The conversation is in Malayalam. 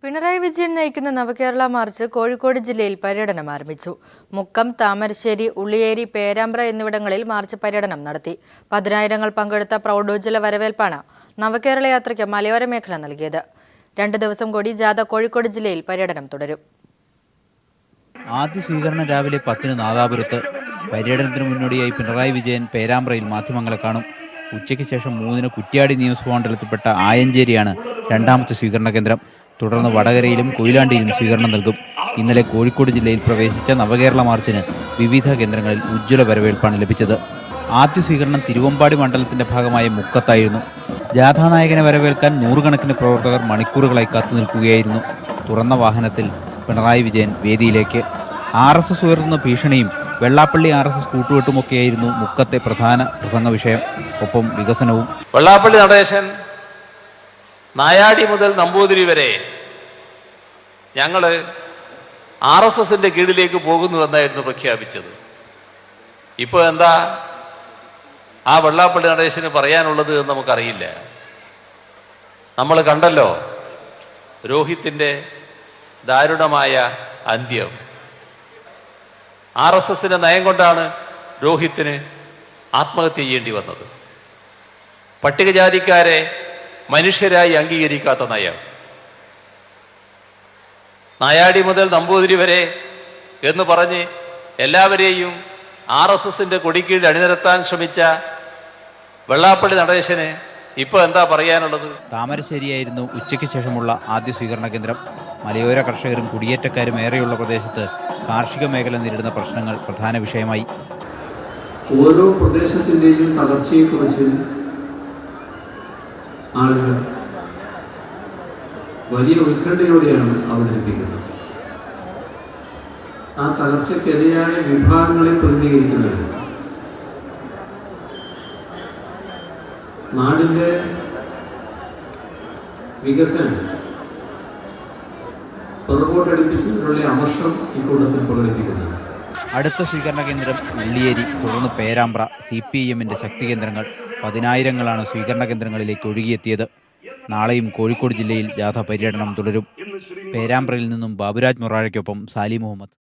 പിണറായി വിജയൻ നയിക്കുന്ന നവകേരള മാർച്ച് കോഴിക്കോട് ജില്ലയിൽ പര്യടനം ആരംഭിച്ചു. മുക്കം, താമരശ്ശേരി, ഉള്ളിയേരി, പേരാമ്പ്ര എന്നിവിടങ്ങളിൽ മാർച്ച് പര്യടനം നടത്തി. പതിനായിരങ്ങൾ പങ്കെടുത്ത പ്രൗഢോജ്വല വരവേൽപ്പാണ് നവകേരള യാത്രയ്ക്ക് മലയോര മേഖല നൽകിയത്. 2 ദിവസം കൂടി ജാഥ കോഴിക്കോട് ജില്ലയിൽ പര്യടനം തുടരും. ആദ്യ സ്വീകരണം രാവിലെ 10-ന് നാദാപുരത്ത്. പര്യടനത്തിന് മുന്നോടിയായി പിണറായി വിജയൻ പേരാമ്പ്രയിൽ മാധ്യമങ്ങളെ കാണും. ഉച്ചയ്ക്ക് ശേഷം 3-ന് കുറ്റ്യാടി നിയമസഭാ മണ്ഡലത്തിൽപ്പെട്ട ആയഞ്ചേരിയാണ് രണ്ടാമത്തെ സ്വീകരണ കേന്ദ്രം. തുടർന്ന് വടകരയിലും കൊയിലാണ്ടിയിലും സ്വീകരണം നൽകും. ഇന്നലെ കോഴിക്കോട് ജില്ലയിൽ പ്രവേശിച്ച നവകേരള മാർച്ചിന് വിവിധ കേന്ദ്രങ്ങളിൽ ഉജ്ജ്വല വരവേൽപ്പാണ് ലഭിച്ചത്. ആദ്യ സ്വീകരണം തിരുവമ്പാടി മണ്ഡലത്തിന്റെ ഭാഗമായ മുക്കത്തായിരുന്നു. ജാഥാനായകനെ വരവേൽക്കാൻ നൂറുകണക്കിന് പ്രവർത്തകർ മണിക്കൂറുകളായി കാത്തുനിൽക്കുകയായിരുന്നു. തുറന്ന വാഹനത്തിൽ പിണറായി വിജയൻ വേദിയിലേക്ക്. RSS ഉയർത്തുന്ന ഭീഷണിയും വെള്ളാപ്പള്ളി RSS കൂട്ടുകെട്ടുമൊക്കെയായിരുന്നു മുക്കത്തെ പ്രധാന പ്രസംഗ വിഷയം. ഒപ്പം വികസനവും. വെള്ളാപ്പള്ളി നടേശൻ നായാടി മുതൽ നമ്പൂതിരി വരെ ഞങ്ങൾ RSSന്റെ കീഴിലേക്ക് പോകുന്നുവെന്നായിരുന്നു പ്രഖ്യാപിച്ചത്. ഇപ്പോൾ എന്താ ആ വെള്ളാപ്പള്ളി നടേശന് പറയാനുള്ളത് എന്ന് നമുക്കറിയില്ല. നമ്മൾ കണ്ടല്ലോ രോഹിത്തിൻ്റെ ദാരുണമായ അന്ത്യം. RSSന്റെ നയം കൊണ്ടാണ് രോഹിത്തിന് ആത്മഹത്യ ചെയ്യേണ്ടി വന്നത്. പട്ടികജാതിക്കാരെ മനുഷ്യരായി അംഗീകരിക്കാത്ത നയം. നായാടി മുതൽ നമ്പൂതിരി വരെ എന്ന് പറഞ്ഞ് എല്ലാവരെയും RSSന്റെ കൊടിക്കീഴിൽ അണിനിരത്താൻ ശ്രമിച്ച വെള്ളാപ്പള്ളി നടേശന് ഇപ്പോൾ എന്താ പറയാനുള്ളത്? താമരശ്ശേരിയായിരുന്നു ഉച്ചയ്ക്ക് ശേഷമുള്ള ആദ്യ സ്വീകരണ കേന്ദ്രം. മലയോര കർഷകരും കുടിയേറ്റക്കാരും ഏറെയുള്ള പ്രദേശത്ത് കാർഷിക മേഖല നേരിടുന്ന പ്രശ്നങ്ങൾ പ്രധാന വിഷയമായി. ഓരോ പ്രദേശത്തിൻ്റെയും തകർച്ചയെക്കുറിച്ച് ആളുകൾ വലിയ ഉത്കണ്ഠയോടെയാണ് അവതരിപ്പിക്കുന്നത്. ആ തകർച്ചയ്ക്കെതിരായ വിഭാഗങ്ങളെ പ്രതിനിധീകരിക്കുന്നവർ നാടിൻ്റെ വികസനം പുറകോട്ടടിപ്പിച്ചതിനുള്ള അമർഷം ഇക്കൂട്ടത്തിൽ പ്രകടിപ്പിക്കുന്നത്. അടുത്ത സ്വീകരണ കേന്ദ്രം ഉള്ളിയേരി, തുടർന്ന് പേരാമ്പ്ര. CPIMന്റെ ശക്തി കേന്ദ്രങ്ങൾ. 10,000ങ്ങളാണ് സ്വീകരണ കേന്ദ്രങ്ങളിലേക്ക് ഒഴുകിയെത്തിയത്. നാളെയും കോഴിക്കോട് ജില്ലയിൽ ജാഥ പര്യടനം തുടരും. പേരാമ്പ്രയിൽ നിന്നും ബാബുരാജ് മൊറാഴയ്ക്കൊപ്പം സാലി മുഹമ്മദ്.